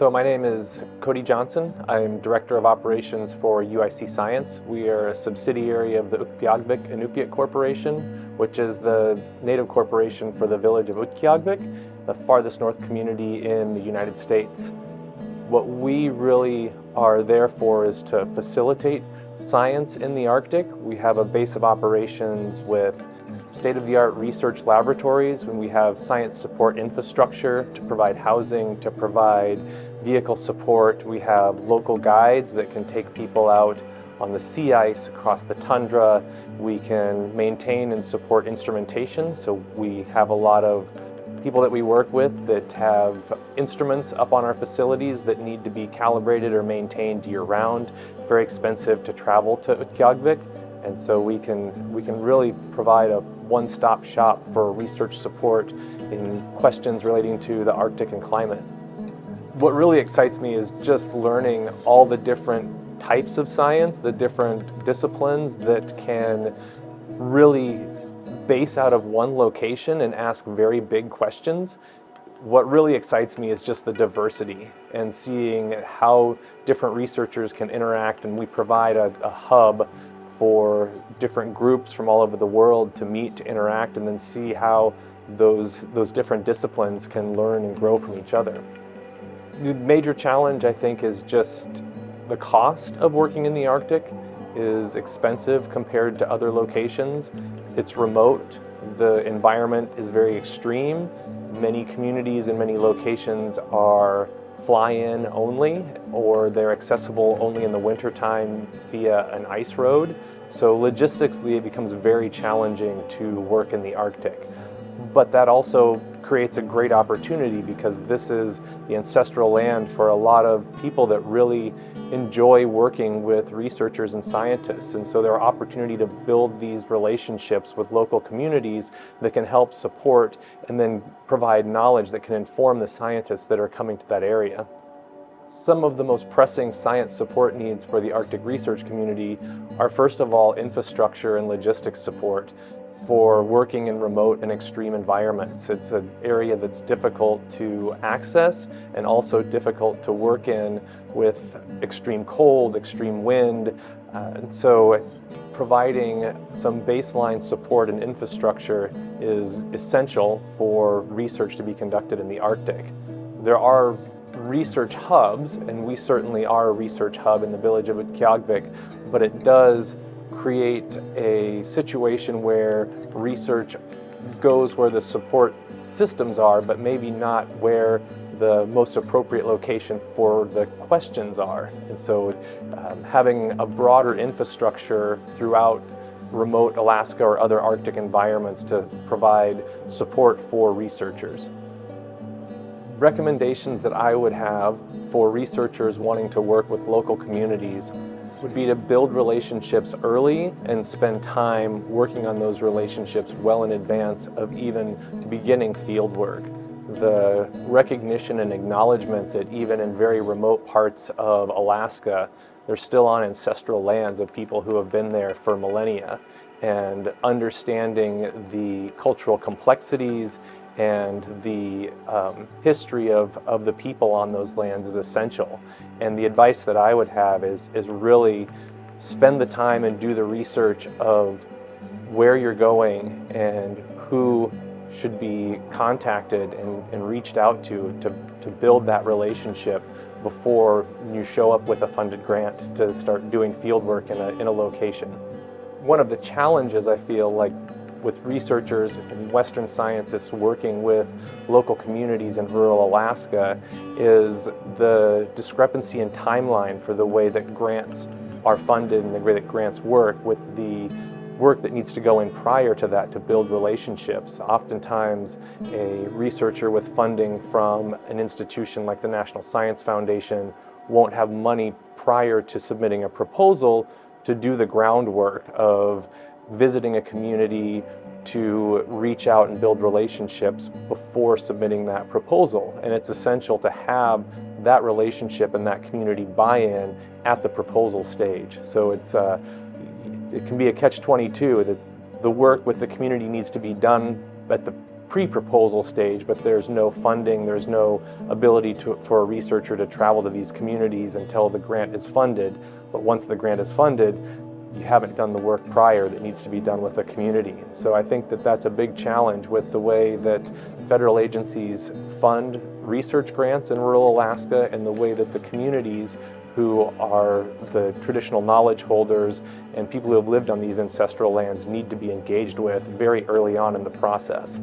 So my name is Cody Johnson. I'm Director of Operations for UIC Science. We are a subsidiary of the Utqiagvik Inupiat Corporation, which is the native corporation for the village of Utqiagvik, the farthest north community in the United States. What we really are there for is to facilitate science in the Arctic. We have a base of operations with state-of-the-art research laboratories, when we have science support infrastructure to provide housing, to provide vehicle support. We have local guides that can take people out on the sea ice, across the tundra. We can maintain and support instrumentation, so we have a lot of people that we work with that have instruments up on our facilities that need to be calibrated or maintained year-round. Very expensive to travel to Utqiagvik, and so we can really provide a one-stop shop for research support in questions relating to the Arctic and climate. What really excites me is just learning all the different types of science, the different disciplines that can really base out of one location and ask very big questions. What really excites me is just the diversity and seeing how different researchers can interact, and we provide a hub for different groups from all over the world to meet, to interact, and then see how those different disciplines can learn and grow from each other. The major challenge, I think, is just the cost of working in the Arctic is expensive compared to other locations. It's remote. The environment is very extreme. Many communities and many locations are fly-in only, or they're accessible only in the wintertime via an ice road. So logistically, it becomes very challenging to work in the Arctic. But that also creates a great opportunity, because this is the ancestral land for a lot of people that really enjoy working with researchers and scientists. And so there are opportunity to build these relationships with local communities that can help support and then provide knowledge that can inform the scientists that are coming to that area. Some of the most pressing science support needs for the Arctic research community are, first of all, infrastructure and logistics support for working in remote and extreme environments. It's an area that's difficult to access and also difficult to work in with extreme cold, extreme wind. And so providing some baseline support and infrastructure is essential for research to be conducted in the Arctic. There are research hubs, and we certainly are a research hub in the village of Utqiagvik, but it does create a situation where research goes where the support systems are, but maybe not where the most appropriate location for the questions are. And so having a broader infrastructure throughout remote Alaska or other Arctic environments to provide support for researchers. Recommendations that I would have for researchers wanting to work with local communities would be to build relationships early and spend time working on those relationships well in advance of even beginning field work. The recognition and acknowledgement that even in very remote parts of Alaska, they're still on ancestral lands of people who have been there for millennia, and understanding the cultural complexities and the history of the people on those lands is essential. And the advice that I would have is really spend the time and do the research of where you're going and who should be contacted and reached out to build that relationship before you show up with a funded grant to start doing field work in a location. One of the challenges, I feel like, with researchers and Western scientists working with local communities in rural Alaska is the discrepancy in timeline for the way that grants are funded and the way that grants work with the work that needs to go in prior to that to build relationships. Oftentimes, a researcher with funding from an institution like the National Science Foundation won't have money prior to submitting a proposal to do the groundwork of visiting a community, to reach out and build relationships before submitting that proposal. And it's essential to have that relationship and that community buy-in at the proposal stage. So it can be a catch-22 that the work with the community needs to be done at the pre-proposal stage, but there's no funding, there's no ability for a researcher to travel to these communities until the grant is funded. But once the grant is funded, you haven't done the work prior that needs to be done with the community. So I think that that's a big challenge with the way that federal agencies fund research grants in rural Alaska and the way that the communities who are the traditional knowledge holders and people who have lived on these ancestral lands need to be engaged with very early on in the process.